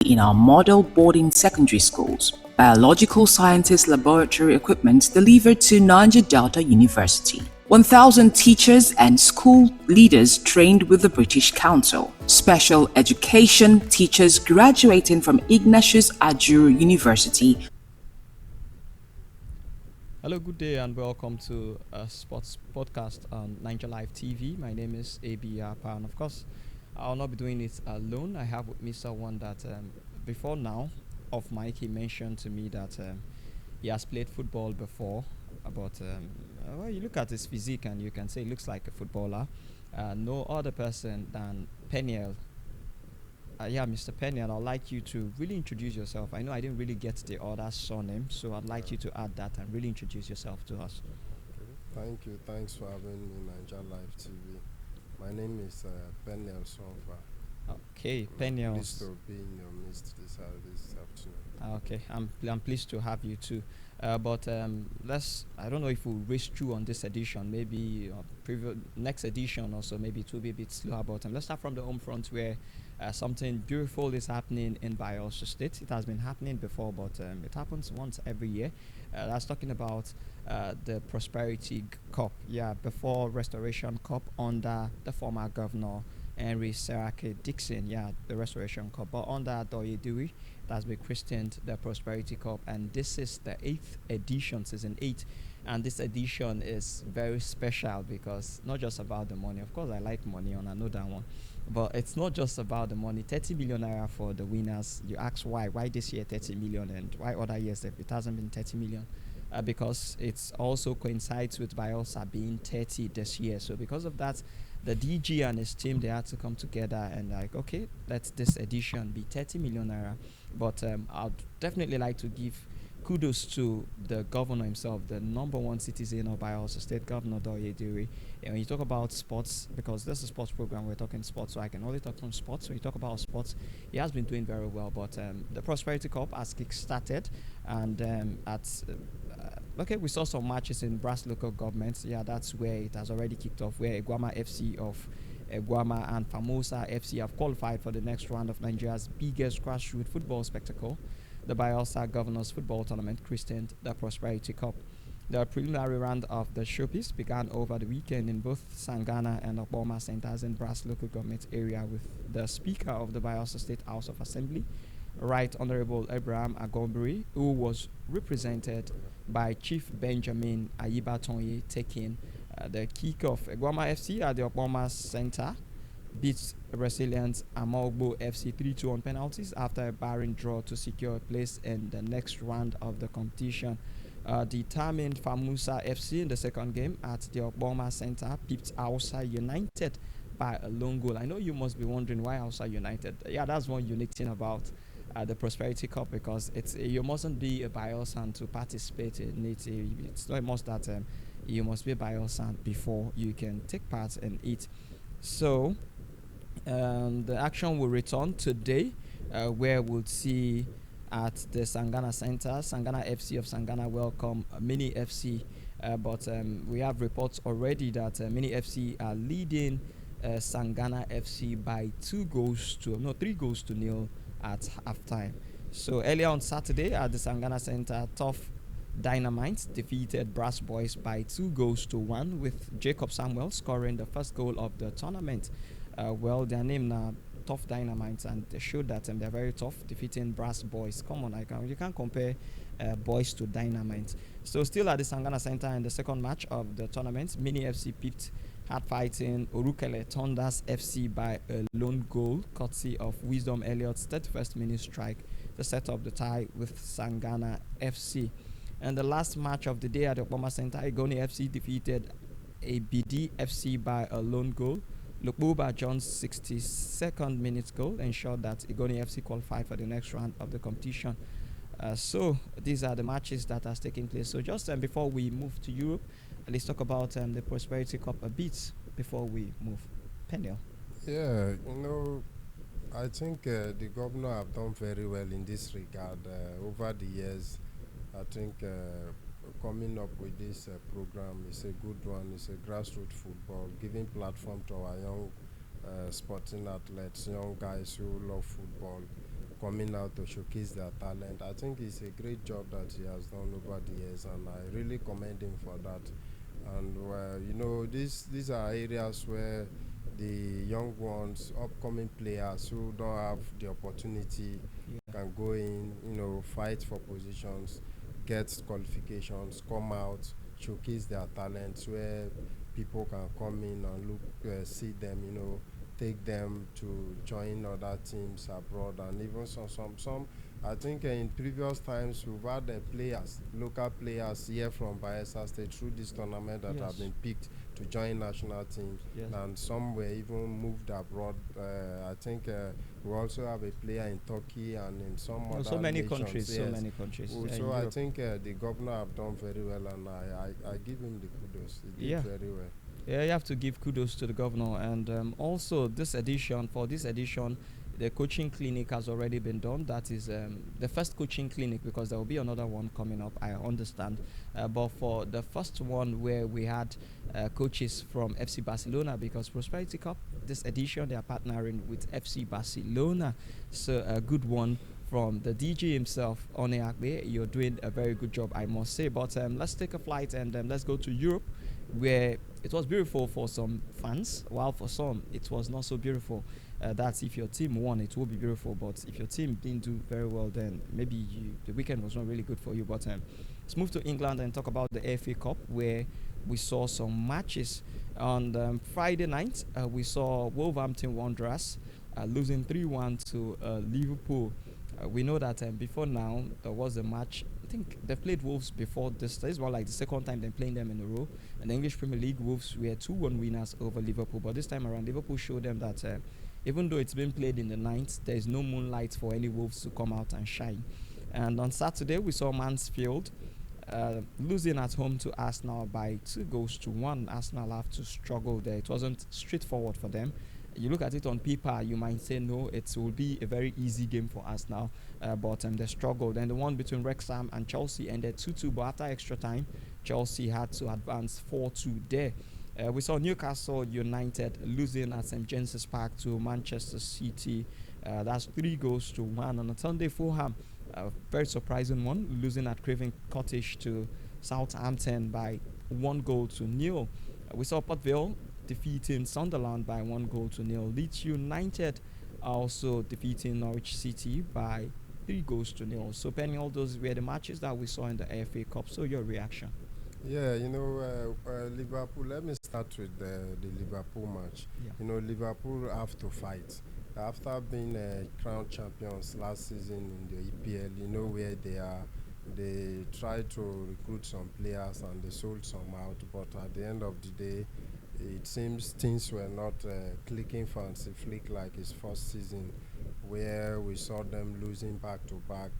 in our model boarding secondary schools. Biological sciences laboratory equipment delivered to Niger Delta University. 1,000 teachers and school leaders trained with the British Council. Special education teachers graduating from Ignatius Ajuru University. Hello, good day, and welcome to a sports podcast on Niger Live TV. My name is Appah, and of course, I'll not be doing it alone. I have with me someone that before now, off mic, he mentioned to me that he has played football before. But well, you look at his physique and you can say he looks like a footballer. No other person than Peniel. Mr. Peniel, I'd like you to really introduce yourself. I know I didn't really get the other surname, so I'd like you to add that and really introduce yourself to us. Thank you. Thanks for having me, Niger Live TV. My name is Peniel Sonfa. Okay, Peniel. Pleased to be in your midst this afternoon. Okay, I'm pleased to have you too. But I don't know if we'll race through on this edition. Maybe next edition also, maybe it will be a bit slower. But let's start from the home front where something beautiful is happening in Bayelsa State. It has been happening before, but it happens once every year. That's talking about the Prosperity Cup. Yeah, before Restoration Cup under the former governor Henry Serake Dixon. Yeah, the Restoration Cup. But under Doye Dewey, that's been christened the Prosperity Cup, and this is the 8th edition, season 8. And this edition is very special because not just about the money. Of course, I like money, and I know that one. But it's not just about the money. 30 million naira for the winners. You ask why? Why this year 30 million and why other years if it hasn't been 30 million? Because it's also coincides with Bayelsa being 30 this year. So because of that, the DG and his team, they had to come together and like, okay, let this edition be 30 million naira. But I'd definitely like to give kudos to the governor himself, the number one citizen of Bayelsa State, Governor Doye Dewey. And when you talk about sports, because this is a sports program, we're talking sports, so I can only talk from sports. When you talk about sports, he has been doing very well. But the Prosperity Cup has kick-started, and we saw some matches in Brass local governments. Yeah, that's where it has already kicked off, where Egwama FC of Egwama and Famosa FC have qualified for the next round of Nigeria's biggest grassroots football spectacle, the Bayelsa Governors Football Tournament, christened the Prosperity Cup. The preliminary round of the showpiece began over the weekend in both Sangana and Oboma centers in Brass local government area with the Speaker of the Bayelsa State House of Assembly, Right Honorable Abraham Agombri, who was represented by Chief Benjamin Ayibatonye, taking the kick-off. Egwama FC at the Oboma Center beats Resilient Amogbo FC 3-2 on penalties after a barren draw to secure a place in the next round of the competition. Determined Famusa FC in the second game at the Oboma Center pipped Hausa United by a lone goal. I know you must be wondering why Hausa United. Yeah, that's one unique thing about the Prosperity Cup, because you mustn't be a Bayelsan to participate in it. It's not a must that you must be a Bayelsan before you can take part in it. So the action will return today, where we'll see at the Sangana Center, Sangana FC of Sangana welcome Mini FC. But we have reports already that Mini FC are leading Sangana FC by 3 goals to nil at halftime. So earlier on Saturday at the Sangana Center, Tough Dynamite defeated Brass Boys by 2 goals to 1, with Jacob Samuel scoring the first goal of the tournament. Their name now Tough Dynamite, and they showed that they're very tough, defeating Brass Boys. Come on, you can't compare boys to Dynamite. So still at the Sangana Center in the second match of the tournament, Mini FC picked hard fighting Orukele Thunders FC by a lone goal, courtesy of Wisdom Elliott's 31st minute strike to set up the tie with Sangana FC. And the last match of the day at the Obama Center, Igoni FC defeated ABD FC by a lone goal. Lukbuba John's 62nd minute goal ensured that Igoni FC qualified for the next round of the competition. So these are the matches that has taken place. So just before we move to Europe, let's talk about the Prosperity Cup a bit before we move. Peniel. Yeah, I think the governor have done very well in this regard over the years. I think coming up with this program is a good one. It's a grassroots football, giving platform to our young sporting athletes, young guys who love football. coming out to showcase their talent. I think it's a great job that he has done over the years, and I really commend him for that. And these are areas where the young ones, upcoming players who don't have the opportunity, Yeah. can go in, fight for positions, get qualifications, come out, showcase their talents, where people can come in and look, see them, take them to join other teams abroad, and even some. I think in previous times we've had players, local players here from Bayelsa State through this tournament that have Yes. been picked to join national teams, Yes. and some were even moved abroad. I think we also have a player in Turkey and in some No, other so many nations. countries. So Yes. many countries. Well, Yeah, so in I Europe. think the governor have done very well, and I give him the kudos. He did Yeah. very well. Yeah, you have to give kudos to the governor, and also this edition, the coaching clinic has already been done. That is the first coaching clinic, because there will be another one coming up. I understand, but for the first one where we had coaches from FC Barcelona, because Prosperity Cup this edition they are partnering with FC Barcelona, so a good one from the DJ himself, One Akbe. You're doing a very good job, I must say. But let's take a flight and let's go to Europe, where it was beautiful for some fans, while for some it was not so beautiful. That's if your team won, it will be beautiful. But if your team didn't do very well, then maybe the weekend was not really good for you. But let's move to England and talk about the FA Cup, where we saw some matches. On Friday night, we saw Wolverhampton Wanderers losing 3-1 to Liverpool. We know that before now, there was a match. I think they played Wolves before this. This was like the second time they're playing them in a row. In the English Premier League, Wolves were 2-1 winners over Liverpool. But this time around, Liverpool showed them that even though it's been played in the ninth, there is no moonlight for any Wolves to come out and shine. And on Saturday, we saw Mansfield losing at home to Arsenal by 2-1. Arsenal have to struggle there. It wasn't straightforward for them. You look at it on paper, you might say no, it will be a very easy game for Arsenal, but they struggled. And the one between Wrexham and Chelsea ended 2-2, but after extra time, Chelsea had to advance 4-2 there. We saw Newcastle United losing at St James's Park to Manchester City. That's 3-1. On a Sunday, Fulham, a very surprising one, losing at Craven Cottage to Southampton by 1-0. We saw Port Vale defeating Sunderland by 1-0. Leeds United also defeating Norwich City by 3-0. So, Penny, all those were the matches that we saw in the FA Cup. So, your reaction? Yeah, Liverpool. Let me start with the Liverpool match. Yeah. Liverpool have to fight. After being crown champions last season in the EPL, where they are. They tried to recruit some players and they sold some out, but at the end of the day, it seems things were not clicking for Hansi Flick like his first season, where we saw them losing back to back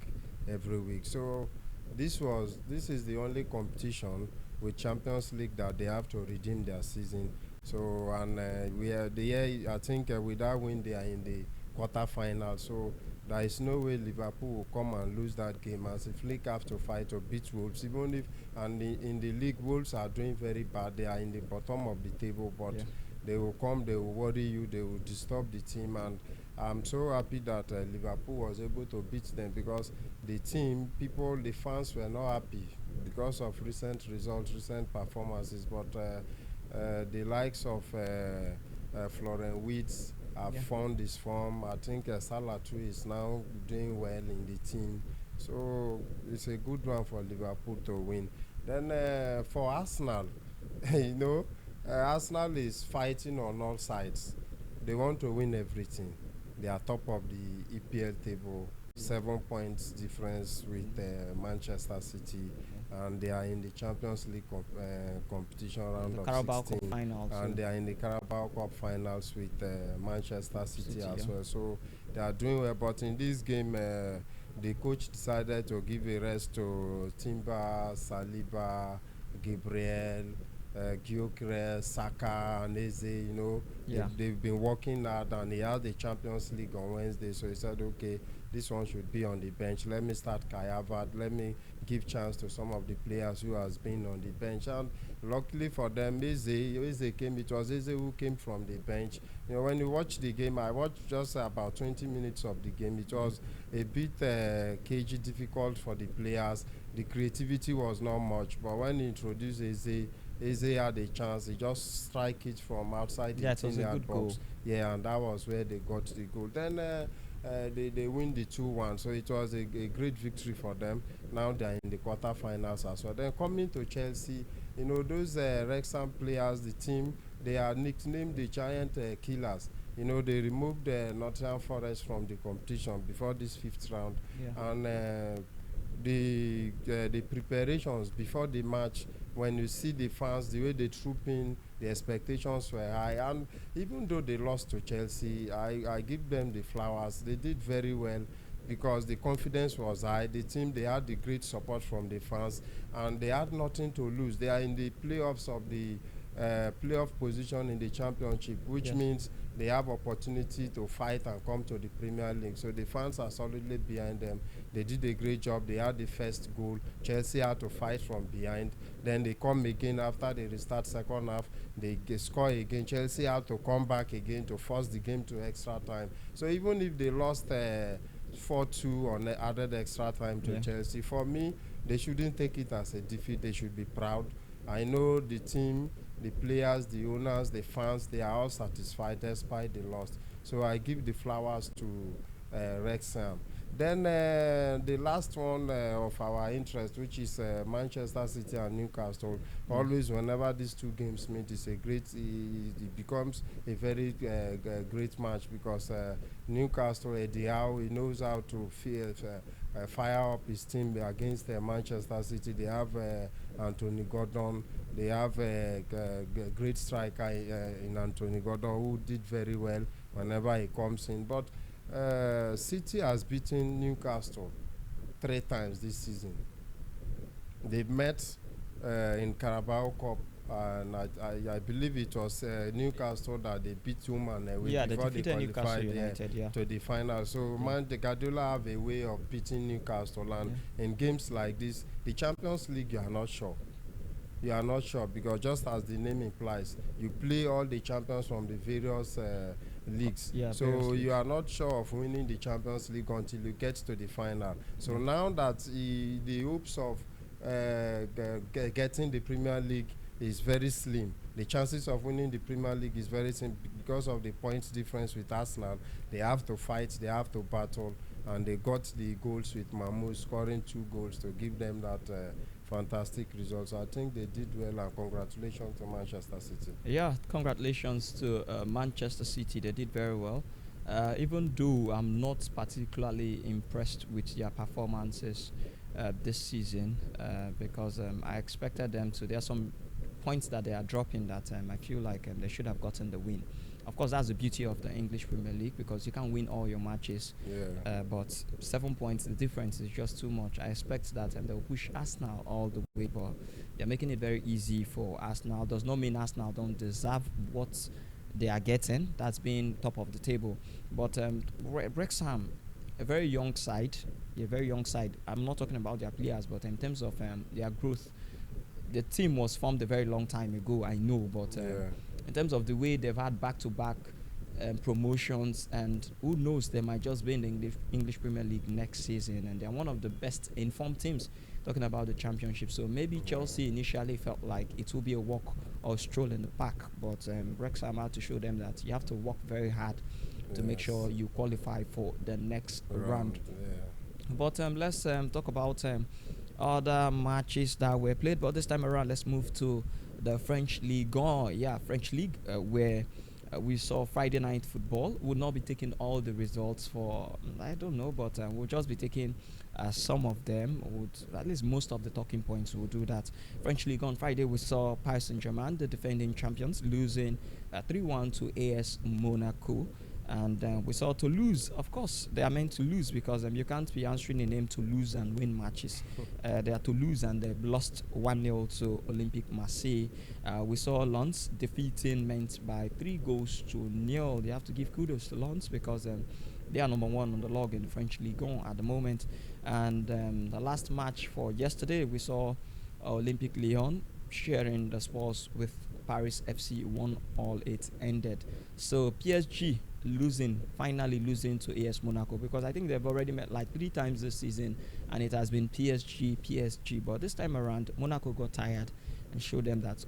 every week. So this is the only competition with Champions League that they have to redeem their season. So and we are the year I think with that win they are in the quarter final. So there is no way Liverpool will come and lose that game, as if Flick have to fight to beat Wolves. Even if and in the league Wolves are doing very bad, they are in the bottom of the table, but Yeah. they will come, they will worry you, they will disturb the team, and I'm so happy that Liverpool was able to beat them, because the team, the fans were not happy because of recent results, recent performances, but the likes of Florian Wirtz have Yeah. found his form. I think Salah too is now doing well in the team. So it's a good one for Liverpool to win. Then for Arsenal, you know, Arsenal is fighting on all sides. They want to win everything. They are top of the EPL table, 7 points difference with Manchester City, and they are in the Champions League competition round The of Carabao Cup 16, final. and they are in the Carabao Cup finals with Manchester City as yeah. well. So they are doing well. But in this game, the coach decided to give a rest to Timber, Saliba, Gabriel, Gyökeres, Saka, and Eze. Yeah. They've been working hard, and he had the Champions League on Wednesday. So he said, okay, this one should be on the bench. Let me start Kai Havertz. Let me give chance to some of the players who has been on the bench. And luckily for them, Eze came. It was Eze who came from the bench. When you watch the game, I watched just about 20 minutes of the game. It was a bit cagey, difficult for the players. The creativity was not much, but when he introduced Eze had a chance. He just strike it from outside Yeah, the it was a 10-yard good goal. box. Yeah, and that was where they got the goal. Then they win the 2-1, so it was a great victory for them. Now they're in the quarterfinals as well. Then coming to Chelsea, those Wrexham players, the team, they are nicknamed the Giant Killers. They removed Nottingham Forest from the competition before this fifth round, Yeah. and the preparations before the match, when you see the fans, the way they troop in, the expectations were high. And even though they lost to Chelsea, I give them the flowers. They did very well because the confidence was high. The team, they had the great support from the fans, and they had nothing to lose. They are in the playoffs of the playoff position in the championship, which Yes. means they have opportunity to fight and come to the Premier League. So the fans are solidly behind them. They did a great job. They had the first goal. Chelsea had to fight from behind. Then they come again after they restart second half. They score again. Chelsea had to come back again to force the game to extra time. So even if they lost 4-2 on added extra time to Yeah. Chelsea, for me, they shouldn't take it as a defeat. They should be proud. I know the team, the players, the owners, the fans, they are all satisfied despite the loss. So I give the flowers to Wrexham. Then the last one of our interest, which is Manchester City and Newcastle. Always, whenever these two games meet, it becomes a very great match because Newcastle, Eddie Howe, he knows how to fire up his team against Manchester City. They have Anthony Gordon. They have a great striker in Anthony Gordon who did very well whenever he comes in. But City has beaten Newcastle 3 times this season. They've met in Carabao Cup, and I believe it was Newcastle that they beat home and away Yeah, they before they defeated Newcastle qualified United. Yeah. to the final. So the Guardiola have a way of beating Newcastle, and in games like this, the Champions League, you are not sure. You are not sure because just as the name implies, you play all the champions from the various leagues. Yeah, So various leagues. you are not sure of winning the Champions League until you get to the final. So now that the hopes of getting the Premier League is very slim. The chances of winning the Premier League is very slim because of the points difference with Arsenal. They have to fight, they have to battle, and they got the goals with Mahmoud scoring 2 goals to give them that fantastic results. I think they did well, and congratulations to Manchester City. Yeah, congratulations to Manchester City. They did very well. Even though I'm not particularly impressed with their performances this season, because I expected them to. There are some points that they are dropping that I feel like they should have gotten the win. Of course, that's the beauty of the English Premier League because you can't win all your matches. Yeah. But 7 points, the difference is just too much. I expect that they'll push Arsenal all the way, but they're making it very easy for Arsenal. Does not mean Arsenal don't deserve what they are getting. That's being top of the table. But Wrexham, a very young side, I'm not talking about their players, but in terms of their growth, the team was formed a very long time ago, I know, but in terms of the way they've had back-to-back promotions, and who knows, they might just be in the English Premier League next season, and they're one of the best informed teams talking about the championship. So maybe Chelsea initially felt like it will be a walk or stroll in the park, but Wrexham had to show them that you have to work very hard to make sure you qualify for the next round. Yeah. But let's talk about other matches that were played. But this time around, let's move to the French League. French League, where we saw Friday night football. We'll not be taking all the results for, I don't know, but we'll just be taking some of them. At least most of the talking points, we'll do that. French League on Friday, we saw Paris Saint-Germain, the defending champions, losing 3-1 to AS Monaco. And we saw Toulouse. Of course, they are meant to lose because you can't be answering a name to lose and win matches. They are to lose, and they've lost 1-0 to Olympique Marseille. We saw Lens defeating Mainz by 3-0. They have to give kudos to Lens because They are number one on the log in the French Ligue 1 at the moment. And the last match for yesterday, we saw Olympic Lyon sharing the spoils with Paris FC 1-1. It ended. So PSG finally losing to AS Monaco, because I think they've already met like 3 times this season, and it has been PSG. But this time around, Monaco got tired and showed them that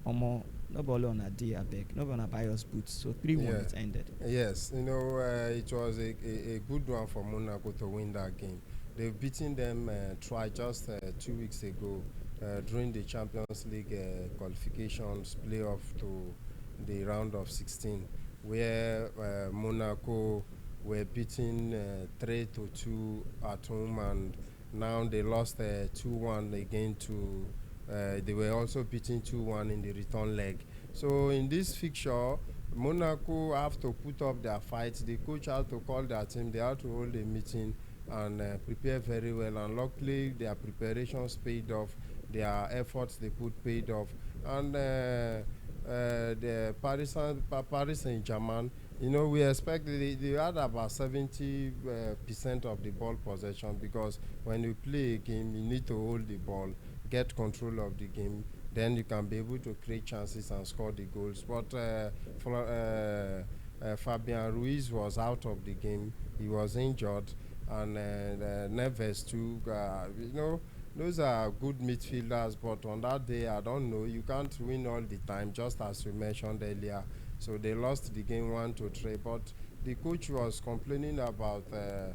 nobody on a day, I beg, nobody on a buy us boots. So 3-1 Yeah. it ended. Yes, it was a good one for Monaco to win that game. They've beaten them twice just 2 weeks ago during the Champions League qualifications playoff to the round of 16, where Monaco were beaten 3-2 at home, and now they lost 2-1 again to. They were also beaten 2-1 in the return leg. So in this fixture, Monaco have to put up their fight. The coach had to call their team. They had to hold a meeting and prepare very well. And luckily, their preparations paid off. Their efforts they put paid off. And the Paris Saint-Germain, we expect they had about 70% of the ball possession, because when you play a game, you need to hold the ball, get control of the game, then you can be able to create chances and score the goals. But Fabian Ruiz was out of the game. He was injured, and Neves too. Those are good midfielders, but on that day, I don't know. You can't win all the time, just as you mentioned earlier. So they lost the game 1-3. But the coach was complaining about the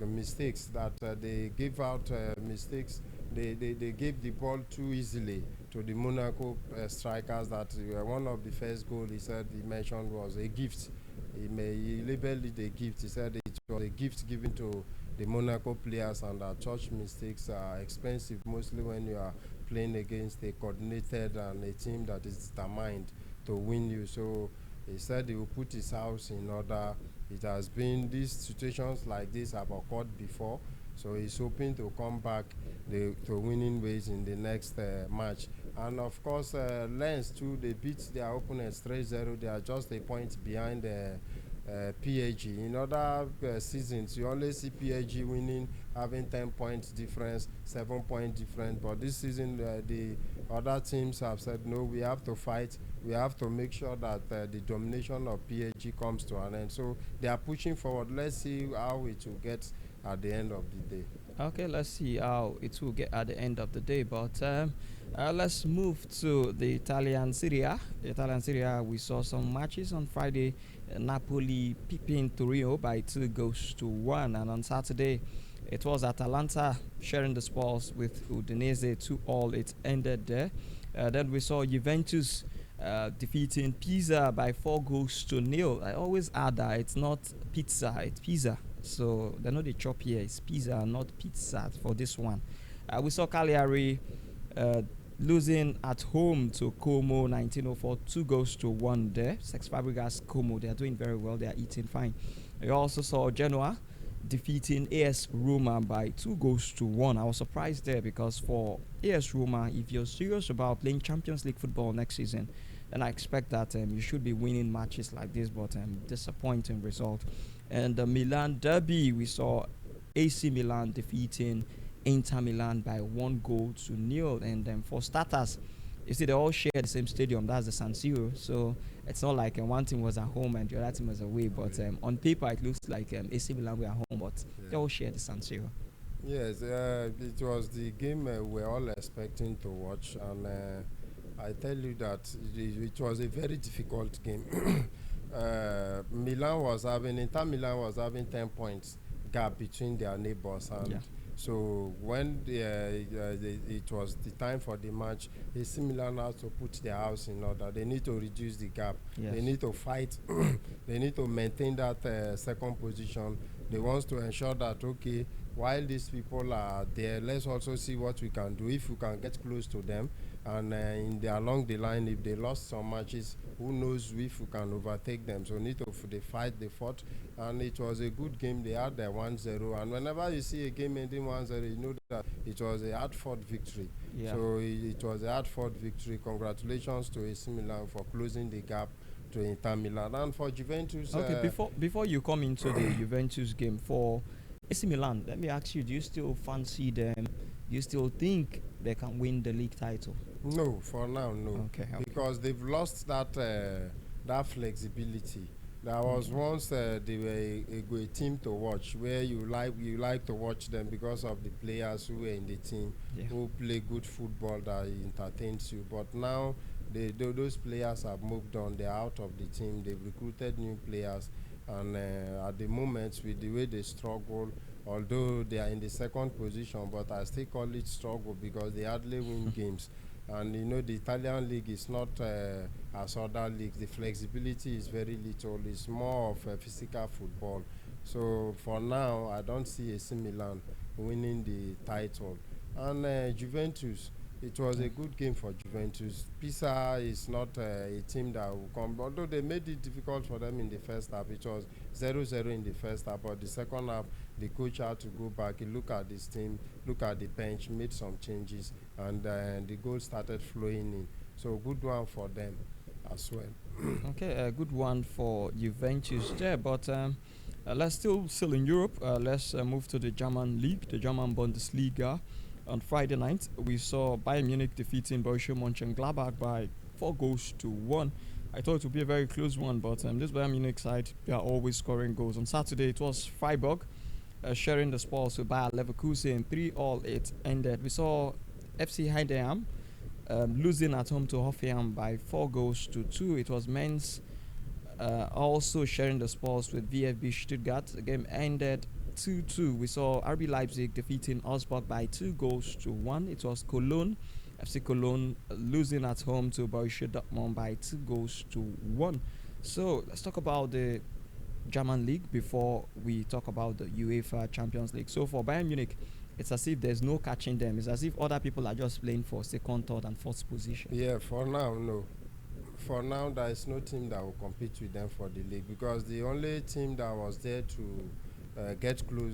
mistakes that they give out mistakes. They gave the ball too easily to the Monaco strikers. That one of the first goal he mentioned was a gift. He labeled it a gift. He said it was a gift given to the Monaco players, and that such mistakes are expensive, mostly when you are playing against a coordinated and a team that is determined to win you. So he said he will put his house in order. It has been, these situations like this have occurred before, so he's hoping to come back to winning ways in the next match. And of course, Lens too, they beat their opponents 3-0. They are just a point behind PSG. In other seasons, you only see PSG winning, having 10 points difference, 7 point difference. But this season, the other teams have said, no, we have to fight. We have to make sure that the domination of PSG comes to an end. So they are pushing forward. Let's see how it will get at the end of the day. Okay, let's see how it will get at the end of the day. But let's move to the Italian Serie A. The Italian Serie A, we saw some matches on Friday. Napoli peeping Torino by 2-1. And on Saturday, it was Atalanta sharing the spoils with Udinese 2-2. It ended there. Then we saw Juventus defeating Pisa by 4-0. I always add that it's not pizza, it's Pisa. So they know the chop here is pizza, not pizza for this one. We saw Cagliari losing at home to Como 1904, 2-1 there. Sex Fabregas Como, they are doing very well, they are eating fine. We also saw Genoa defeating AS Roma by 2-1. I was surprised there, because for AS Roma, if you're serious about playing Champions League football next season, then I expect that you should be winning matches like this, but disappointing result. And the Milan derby, we saw AC Milan defeating Inter Milan by 1-0. And for starters, you see, they all share the same stadium. That's the San Siro. So it's not like one team was at home and the other team was away. But on paper, it looks like AC Milan were at home, but they all share the San Siro. Yes, it was the game we're all expecting to watch, and I tell you that it was a very difficult game. Inter Milan was having 10 points gap between their neighbors, and so when it was the time for the match, AC Milan has to put their house in order. They need to reduce the gap. Yes. They need to fight. They need to maintain that second position. They want to ensure that, okay, while these people are there, let's also see what we can do. If we can get close to them, and along the line, if they lost some matches, who knows if we can overtake them. So they fought, and it was a good game. They had the 1-0, and whenever you see a game ending 1-0, you know that it was a hard-fought victory. Yeah. So it was a hard-fought victory. Congratulations to AC Milan for closing the gap to Inter Milan. And for Juventus, Okay, before you come into the Juventus game for AC Milan, let me ask you: do you still fancy them? Do you still think they can win the league title? no, for now, no, Okay, okay. because they've lost that flexibility. There was Okay. once they were a team to watch, where you like to watch them because of the players who were in the team, Yeah. who play good football that entertains you. But now those players have moved on. They're out of the team. They've recruited new players, and at the moment, with the way they struggle, although they are in the second position, but I still call it struggle because they hardly win games. And the Italian league is not as other leagues. The flexibility is very little. It's more of a physical football. So for now, I don't see AC Milan winning the title. And Juventus, it was a good game for Juventus. Pisa is not a team that will come, although they made it difficult for them in the first half. It was 0-0 in the first half, but the second half, the coach had to go back. He looked at this team, look at the bench, made some changes, and the goal started flowing in. So good one for them as well. Okay, a good one for Juventus there, but let's still in Europe. Let's move to the German league, the German Bundesliga. On Friday night, we saw Bayern Munich defeating Borussia Mönchengladbach by 4 goals to 1. I thought it would be a very close one, but this Bayern Munich side, they are always scoring goals. On Saturday, it was Freiburg sharing the spoils with Bayer Leverkusen. 3-all it ended. We saw FC Heidenheim losing at home to Hoffenheim by 4 goals to 2. It was Mainz also sharing the spoils with VfB Stuttgart. The game ended 2-2. We saw RB Leipzig defeating Augsburg by 2 goals to 1. It was Cologne, FC Cologne losing at home to Borussia Dortmund by 2 goals to 1. So let's talk about the German league before we talk about the UEFA Champions League. So for Bayern Munich, it's as if there's no catching them. It's as if other people are just playing for second, third, and fourth position. Yeah, for now, no. For now, there is no team that will compete with them for the league, because the only team that was there to get close,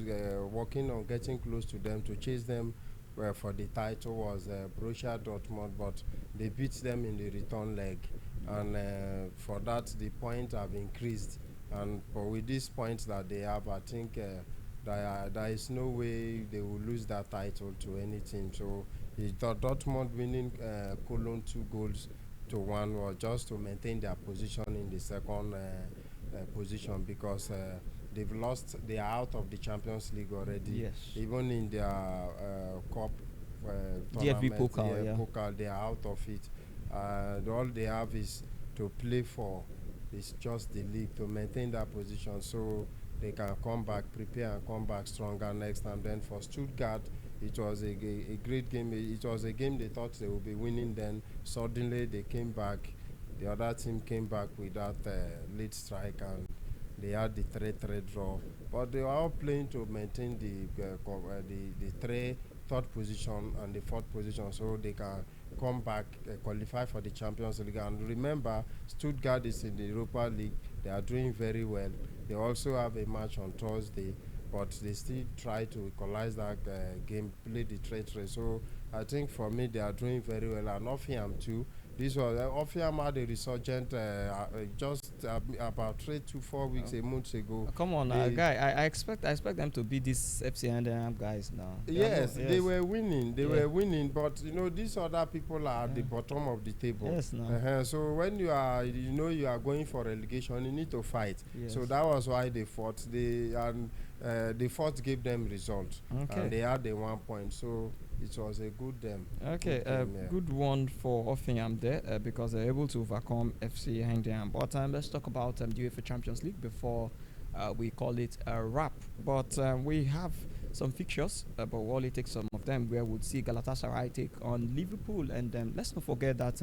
working on getting close to them to chase them for the title was Borussia Dortmund, but they beat them in the return leg, and for that the points have increased. And but with these points that they have, I think there is no way they will lose that title to any team. So Dortmund winning Cologne 2 goals to 1 was just to maintain their position in the second position, because they've lost. They are out of the Champions League already. Yes. Even in their cup DFB tournament, Pokal, yeah. Pokal, they are out of it. All they have is to play for. It's just the league to maintain that position, so they can come back, prepare and come back stronger next time. Then for Stuttgart, it was a great game. It was a game they thought they would be winning. Then suddenly they came back. The other team came back with that lead strike, and they had the 3-3 draw. But they were all playing to maintain the third position and the fourth position, so they can come back, qualify for the Champions League. And remember, Stuttgart is in the Europa League. They are doing very well. They also have a match on Thursday, but they still try to equalize that game, play the 3-3. So I think for me, they are doing very well. And Hoffenheim too. This was Hoffenheim had a resurgent just about 3 to 4 weeks, a month ago. Come on, guy. I expect them to beat these FC and guys now. Yes, Yes. they were winning. They Yeah. were winning, but these other people are at the bottom of the table. Yes, no. So when you are going for relegation, you need to fight. Yes. So that was why they fought. The fought gave them result. Okay. And they had the 1 point. So it was a good Okay, good game, yeah. good one for Hoffenheim there because they're able to overcome FC Heidenheim. But let's talk about the UEFA Champions League before we call it a wrap. But we have some fixtures, but we'll only take some of them where we'll see Galatasaray take on Liverpool. And let's not forget that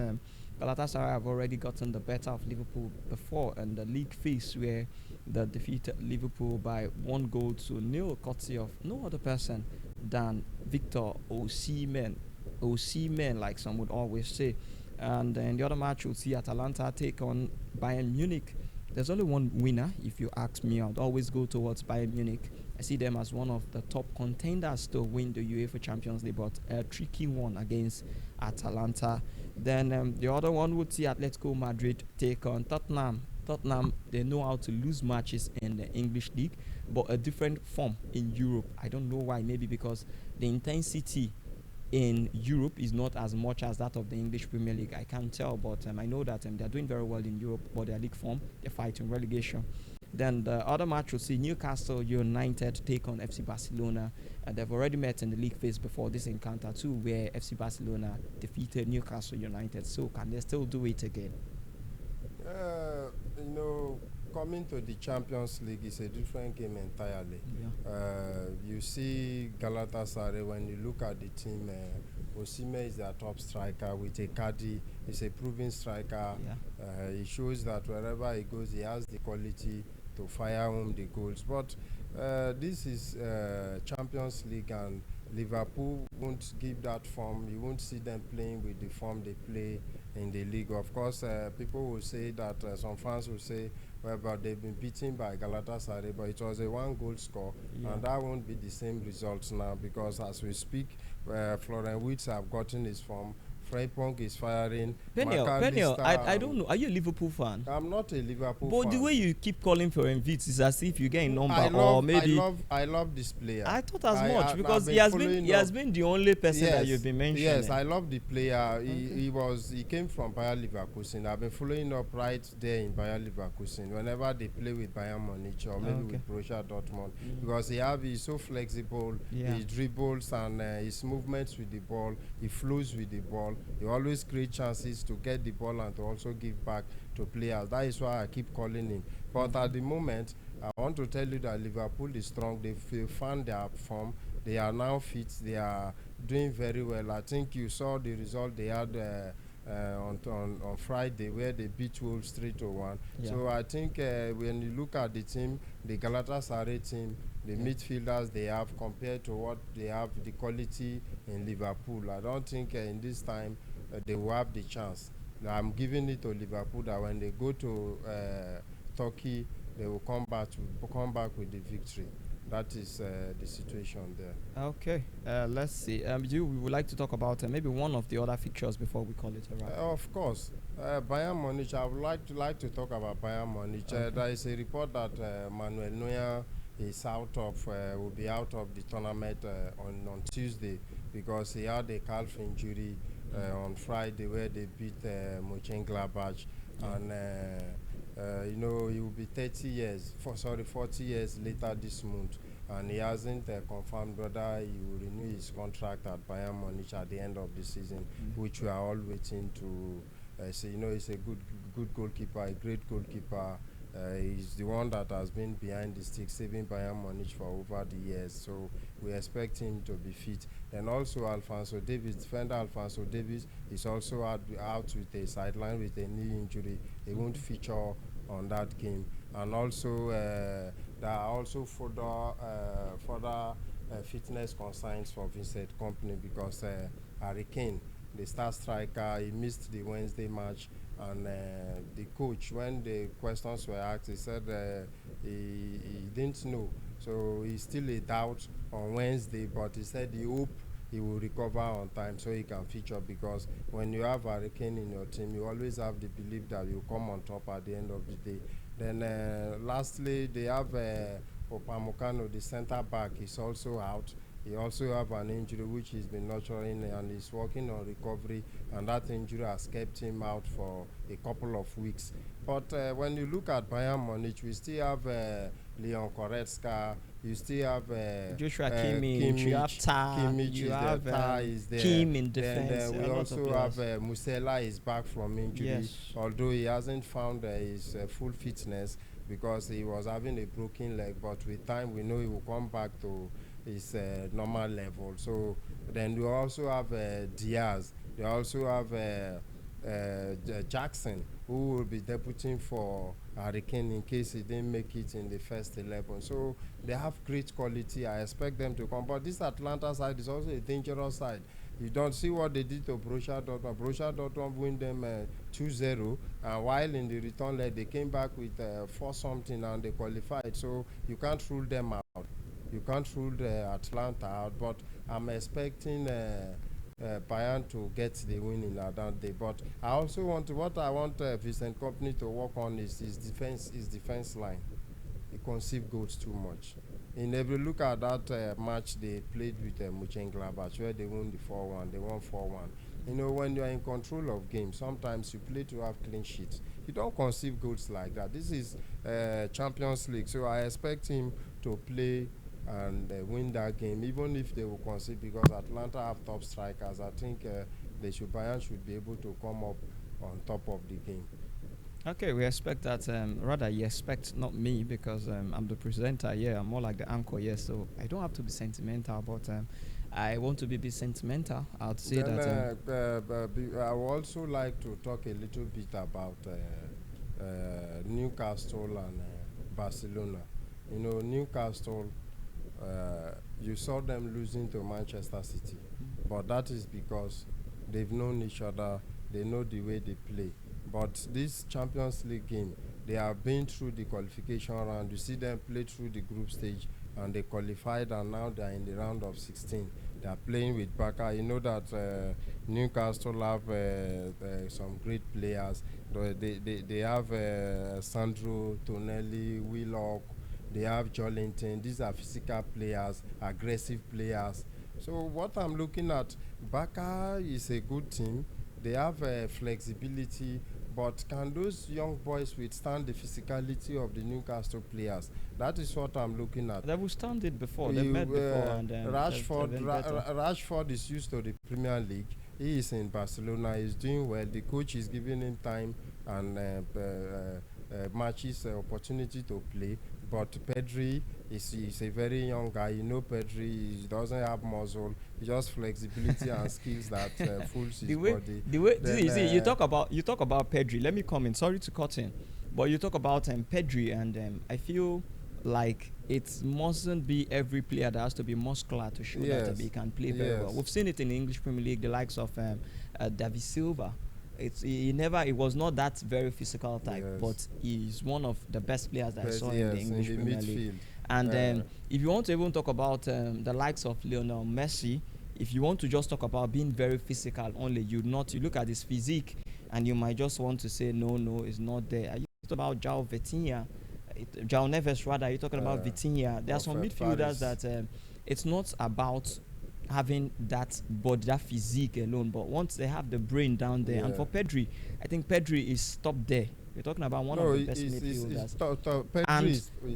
Galatasaray have already gotten the better of Liverpool before in the league phase, where they defeated Liverpool by 1 goal to 0, courtesy of no other person than Victor Osimhen. Osimhen, like some would always say. And then the other match, we'll see Atalanta take on Bayern Munich. there's only one winner. If you ask me, I'd always go towards Bayern Munich. I see them as one of the top contenders to win the UEFA Champions League, but a tricky one against Atalanta. Then the other one would see Atletico Madrid take on Tottenham. Tottenham, they know how to lose matches in the English league, but a different form in Europe. I don't know why. Maybe because the intensity in Europe is not as much as that of the English Premier League. I can't tell, but I know that they're doing very well in Europe, but their league form, they're fighting relegation. Then the other match will see Newcastle United take on FC Barcelona. They've already met in the league phase before this encounter too, where FC Barcelona defeated Newcastle United. So can they still do it again? You know, coming to the Champions League is a different game entirely. You see Galatasaray, when you look at the team, Osimhen is their top striker with Icardi. He's a proven striker. He shows that wherever he goes, he has the quality to fire home the goals. But this is Champions League, and Liverpool won't give that form. You won't see them playing with the form they play in the league. Of course, people will say that, some fans will say, well, but they've been beaten by Galatasaray, but it was a one-goal score, and that won't be the same results now, because as we speak, Florian Wirtz have gotten his form. Frimpong is firing. Peniel, I don't know. Are you a Liverpool fan? I'm not a Liverpool but fan. The way you keep calling for Envitz is as if you get a number, or maybe. I love this player. I thought as much, because he has been the only person that you've been mentioning. Yes, I love the player. He came from Bayer Leverkusen. I've been following up right there in Bayer Leverkusen whenever they play with Bayern Munich or maybe with Borussia Dortmund, because he's so flexible. He dribbles, and his movements with the ball, he flows with the ball. He always creates chances to get the ball and to also give back to players. That is why I keep calling him. But at the moment, I want to tell you that Liverpool is strong. They found their form. They are now fit. They are doing very well. I think you saw the result they had on Friday, where they beat Wolves 3-1. So I think when you look at the team, the Galatasaray team, the midfielders they have compared to what they have, the quality in Liverpool, I don't think in this time they will have the chance. I'm giving it to Liverpool that when they go to Turkey, they will come back with the victory. That is the situation there. Okay, let's see. We would like to talk about maybe one of the other fixtures before we call it a wrap. Of course, Bayern Munich. I would like to talk about Bayern Munich. There is a report that Manuel Neuer is will be out of the tournament on Tuesday, because he had a calf injury on Friday, where they beat Mönchengladbach, and he will be 40 years later this month, and he hasn't confirmed whether he will renew his contract at Bayern Munich at the end of the season, which we are all waiting to see. He's a good goalkeeper, a great goalkeeper. He's the one that has been behind the stick, saving Bayern Munich for over the years. So we expect him to be fit. And also defender Alphonso Davies is also out with a sideline with a knee injury. He won't feature on that game. And also there are also further fitness concerns for Vincent Kompany, because Harry Kane, the star striker, he missed the Wednesday match. And the coach, when the questions were asked, he said he didn't know. So he's still a doubt on Wednesday, but he said he hope he will recover on time so he can feature, because when you have a Hurricane in your team, you always have the belief that you come on top at the end of the day. Then lastly, they have Opamecano, the center back, is also out. He also have an injury which he's been nurturing, and he's working on recovery, and that injury has kept him out for a couple of weeks. But when you look at Bayern Munich, we still have Leon Goretzka, you still have Joshua Kimmich, you have Tah, Kimmich is there. Kim in defense. And we also have Musiala is back from injury, although he hasn't found his full fitness, because he was having a broken leg, but with time we know he will come back to his normal level. So then we also have Diaz. They also have Jackson, who will be debuting for Hurricane in case he didn't make it in the first 11. So they have great quality. I expect them to come. But this Atlanta side is also a dangerous side. You don't see what they did to Borussia Dortmund. Borussia Dortmund win them 2-0, and while in the return leg they came back with 4 something and they qualified. So you can't rule them out. You can't rule Atlanta out, but I'm expecting Bayern to get the win in that day. But I also what I want Vincent Company to work on is his defense line. He concede goals too much. And if you look at that match they played with Mönchengladbach, where they won the 4-1, they won 4-1. You know, when you are in control of games, sometimes you play to have clean sheets. You don't conceive goals like that. This is Champions League, so I expect him to play and win that game, even if they will concede, because Atlanta have top strikers. I think Bayern should be able to come up on top of the game. Okay, we expect that. Rather, you expect not me because I'm the presenter. Yeah, I'm more like the anchor. Yes, so I don't have to be sentimental, but I want to be a bit sentimental. I'd say Then that. I would also like to talk a little bit about Newcastle and Barcelona. You know, Newcastle, you saw them losing to Manchester City, but that is because they've known each other, they know the way they play. But this Champions League game, they have been through the qualification round. You see them play through the group stage and they qualified, and now they are in the round of 16. They are playing with Barca. You know that Newcastle have some great players. They have Sandro, Tonelli, Willock, they have Jolinton. These are physical players, aggressive players. So what I'm looking at, Barca is a good team. They have flexibility, but can those young boys withstand the physicality of the Newcastle players? That is what I'm looking at. They've withstood it before. They've met before, and Rashford is used to the Premier League. He is in Barcelona. He's doing well. The coach is giving him time and matches opportunity to play. But Pedri is a very young guy. You know, Pedri, he doesn't have muscle, just flexibility and skills that fools his body. You talk about Pedri. Let me comment. Sorry to cut in, but you talk about Pedri, and I feel like it mustn't be every player that has to be muscular to show that he can play very well. We've seen it in the English Premier League, the likes of David Silva. He was not that very physical type, but he's one of the best players that I saw in the English Premier League. And if you want to even talk about the likes of Lionel Messi, if you want to just talk about being very physical only, you look at his physique and you might just want to say no, it's not there. Are you talking about João Vitinha, João Neves rather? Are you talking about Vitinha? There are some midfielders that it's not about having that body, that physique alone, but once they have the brain down there, and for Pedri, I think Pedri is top there. We're talking about one of the best midfielders.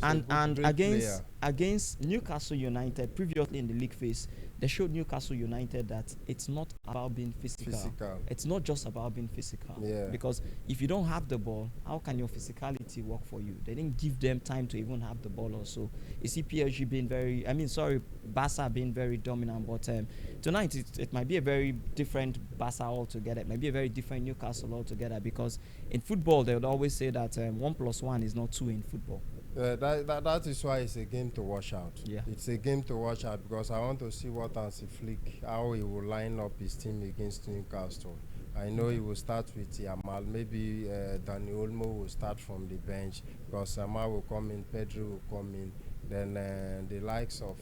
And against Newcastle United, previously in the league phase, they showed Newcastle United that it's not about being physical. It's not just about being physical. Because if you don't have the ball, how can your physicality work for you? They didn't give them time to even have the ball also. You see PSG being Barca being very dominant, but tonight it might be a very different Barca altogether. It might be a very different Newcastle altogether, because in football they would always say that 1 + 1 is not 2 in football. That is why it's a game to watch out. Yeah. It's a game to watch out, because I want to see what Hansi Flick, how he will line up his team against Newcastle. I know he will start with Yamal. Maybe Dani Olmo will start from the bench, because Yamal will come in, Pedro will come in. Then the likes of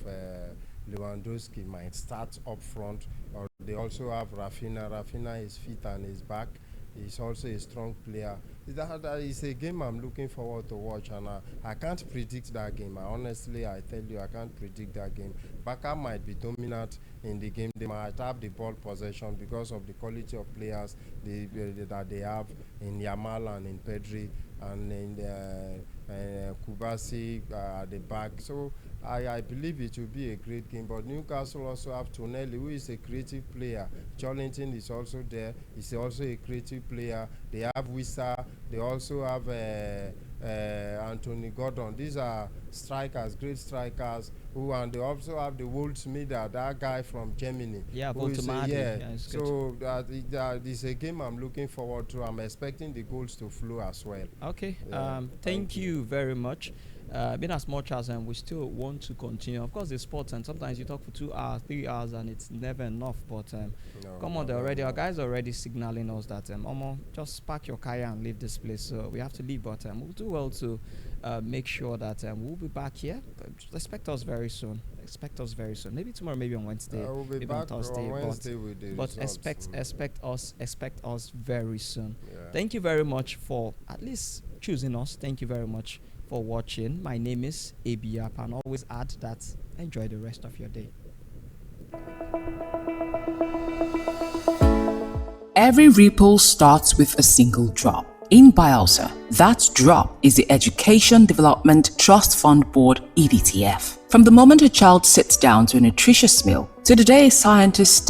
Lewandowski might start up front. Or they also have Rafinha. Rafinha is fit and is back. He's also a strong player. That is a game I'm looking forward to watch, and I can't predict that game. I tell you, I can't predict that game. Barca might be dominant in the game. They might have the ball possession because of the quality of players that they have in Yamal and in Pedri and in Kubasi at the back. So I believe it will be a great game. But Newcastle also have Tonelli, who is a creative player. Jolinton is also there. He's also a creative player. They have Wissa. They also have Anthony Gordon. These are strikers, great strikers. And they also have the Wolfsmither, that guy from Germany. Yeah, who is Voltemade. yeah. It's good. So that is a game I'm looking forward to. I'm expecting the goals to flow as well. Okay. Yeah, Thank you very much. Being as much as we still want to continue. Of course, the sports, and sometimes you talk for 2 hours, 3 hours, and it's never enough. But No, come on, no, our no. guys are already signaling us that Omo, just park your car and leave this place. So we have to leave. But we'll do well to make sure that we'll be back here. Expect us very soon. Expect us very soon. Maybe tomorrow, maybe on Wednesday, I will be maybe on back Thursday. on Wednesday with the But results. expect us very soon. Yeah. Thank you very much for at least choosing us. Thank you very much for watching. My name is Appah, and always add that enjoy the rest of your day. Every ripple starts with a single drop. In Bielsa, that drop is the Education Development Trust Fund Board (EDTF). From the moment a child sits down to a nutritious meal to the day a scientist